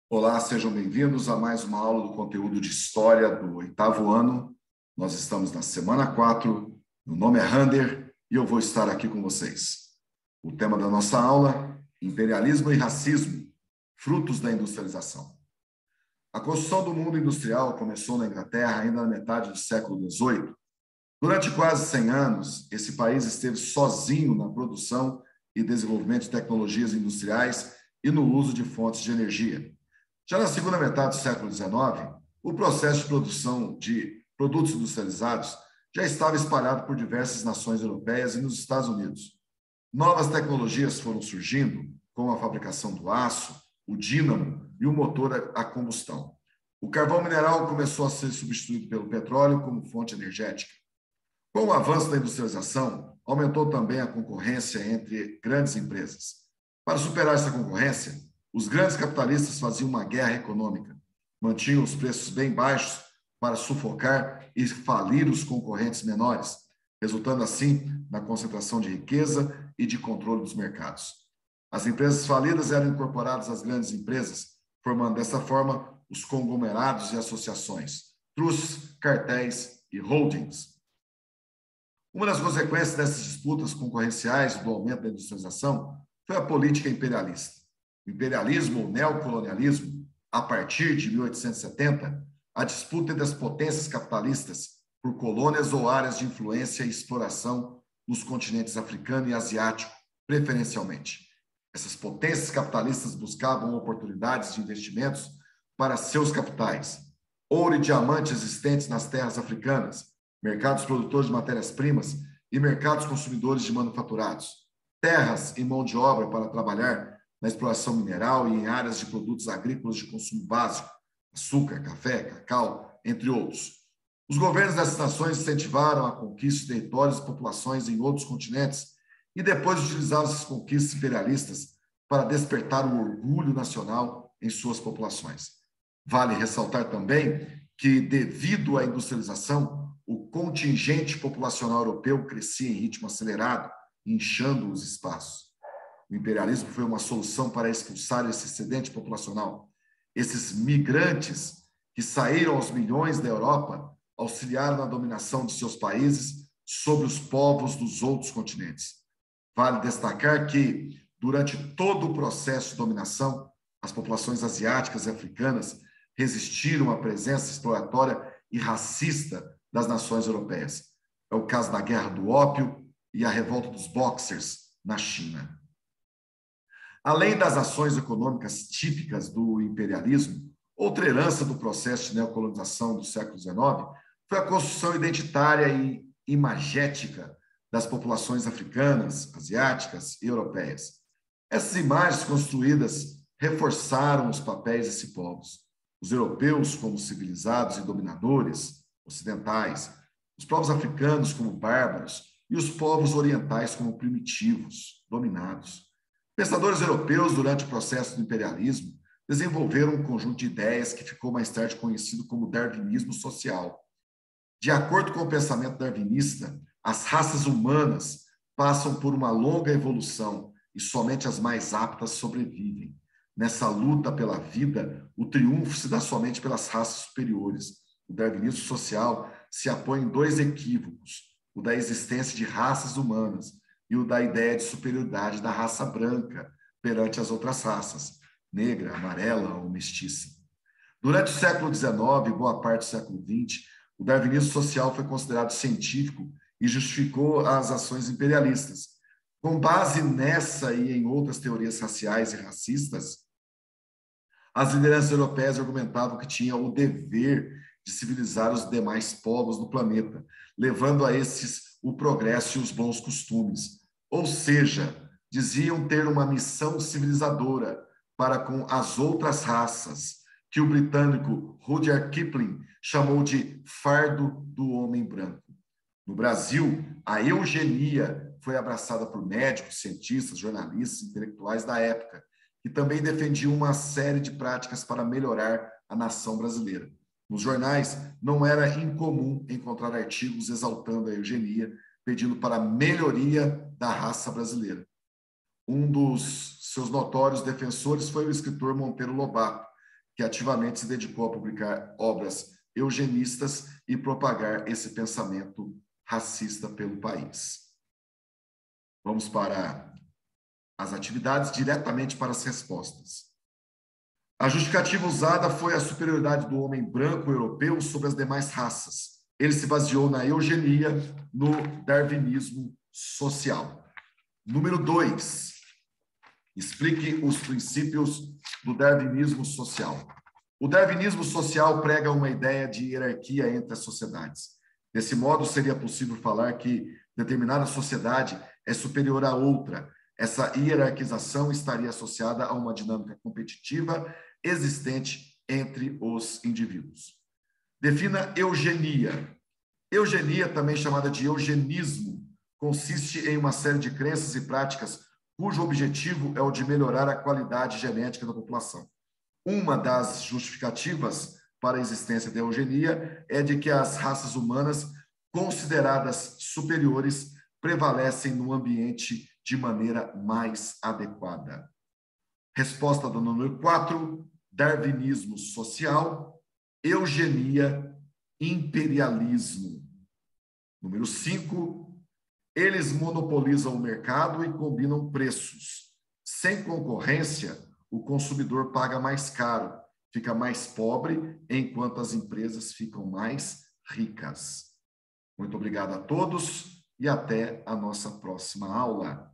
Olá, sejam bem-vindos a mais uma aula do conteúdo de História do 8º ano. Nós estamos na semana 4, meu nome é Rander e eu vou estar aqui com vocês. O tema da nossa aula, imperialismo e racismo, frutos da industrialização. A construção do mundo industrial começou na Inglaterra ainda na metade do século XVIII. Durante quase 100 anos, esse país esteve sozinho na produção e desenvolvimento de tecnologias industriais e no uso de fontes de energia. Já na segunda metade do século XIX, o processo de produção de produtos industrializados já estava espalhado por diversas nações europeias e nos Estados Unidos. Novas tecnologias foram surgindo, como a fabricação do aço, o dínamo e o motor a combustão. O carvão mineral começou a ser substituído pelo petróleo como fonte energética. Com o avanço da industrialização, aumentou também a concorrência entre grandes empresas. Para superar essa concorrência, os grandes capitalistas faziam uma guerra econômica, mantinham os preços bem baixos para sufocar e falir os concorrentes menores, resultando assim na concentração de riqueza e de controle dos mercados. As empresas falidas eram incorporadas às grandes empresas, formando dessa forma os conglomerados e associações, trusts, cartéis e holdings. Uma das consequências dessas disputas concorrenciais do aumento da industrialização foi a política imperialista. O imperialismo ou neocolonialismo, a partir de 1870, a disputa entre as potências capitalistas por colônias ou áreas de influência e exploração nos continentes africano e asiático, preferencialmente. Essas potências capitalistas buscavam oportunidades de investimentos para seus capitais, ouro e diamante existentes nas terras africanas, mercados produtores de matérias-primas e mercados consumidores de manufaturados, terras e mão de obra para trabalhar na exploração mineral e em áreas de produtos agrícolas de consumo básico, açúcar, café, cacau, entre outros. Os governos dessas nações incentivaram a conquista de territórios e populações em outros continentes e depois utilizaram essas conquistas imperialistas para despertar o orgulho nacional em suas populações. Vale ressaltar também que, devido à industrialização, o contingente populacional europeu crescia em ritmo acelerado, inchando os espaços. O imperialismo foi uma solução para expulsar esse excedente populacional. Esses migrantes que saíram aos milhões da Europa auxiliaram na dominação de seus países sobre os povos dos outros continentes. Vale destacar que, durante todo o processo de dominação, as populações asiáticas e africanas resistiram à presença exploratória e racista das nações europeias. É o caso da Guerra do Ópio e a revolta dos Boxers na China. Além das ações econômicas típicas do imperialismo, outra herança do processo de neocolonização do século XIX foi a construção identitária e imagética das populações africanas, asiáticas e europeias. Essas imagens construídas reforçaram os papéis desses povos. Os europeus como civilizados e dominadores, ocidentais, os povos africanos como bárbaros e os povos orientais como primitivos, dominados. Pensadores europeus, durante o processo do imperialismo, desenvolveram um conjunto de ideias que ficou mais tarde conhecido como darwinismo social. De acordo com o pensamento darwinista, as raças humanas passam por uma longa evolução e somente as mais aptas sobrevivem. Nessa luta pela vida, o triunfo se dá somente pelas raças superiores. O darwinismo social se apoia em dois equívocos: o da existência de raças humanas e o da ideia de superioridade da raça branca perante as outras raças, negra, amarela ou mestiça. Durante o século XIX e boa parte do século XX, o darwinismo social foi considerado científico e justificou as ações imperialistas. Com base nessa e em outras teorias raciais e racistas, as lideranças europeias argumentavam que tinham o dever de civilizar os demais povos do planeta, levando a esses o progresso e os bons costumes. Ou seja, diziam ter uma missão civilizadora para com as outras raças, que o britânico Rudyard Kipling chamou de fardo do homem branco. No Brasil, a eugenia foi abraçada por médicos, cientistas, jornalistas, intelectuais da época, que também defendiam uma série de práticas para melhorar a nação brasileira. Nos jornais, não era incomum encontrar artigos exaltando a eugenia, pedindo para a melhoria da raça brasileira. Um dos seus notórios defensores foi o escritor Monteiro Lobato, que ativamente se dedicou a publicar obras eugenistas e propagar esse pensamento racista pelo país. Vamos para as atividades, diretamente para as respostas. A justificativa usada foi a superioridade do homem branco europeu sobre as demais raças. Ele se baseou na eugenia, no darwinismo social. Número 2. Explique os princípios do darwinismo social. O darwinismo social prega uma ideia de hierarquia entre as sociedades. Desse modo, seria possível falar que determinada sociedade é superior à outra. Essa hierarquização estaria associada a uma dinâmica competitiva existente entre os indivíduos. Defina eugenia. Eugenia, também chamada de eugenismo, consiste em uma série de crenças e práticas cujo objetivo é o de melhorar a qualidade genética da população. Uma das justificativas para a existência da eugenia é de que as raças humanas consideradas superiores prevalecem no ambiente de maneira mais adequada. Resposta do número 4, darwinismo social, eugenia, imperialismo. Número 5, eles monopolizam o mercado e combinam preços. Sem concorrência, o consumidor paga mais caro, fica mais pobre, enquanto as empresas ficam mais ricas. Muito obrigado a todos e até a nossa próxima aula.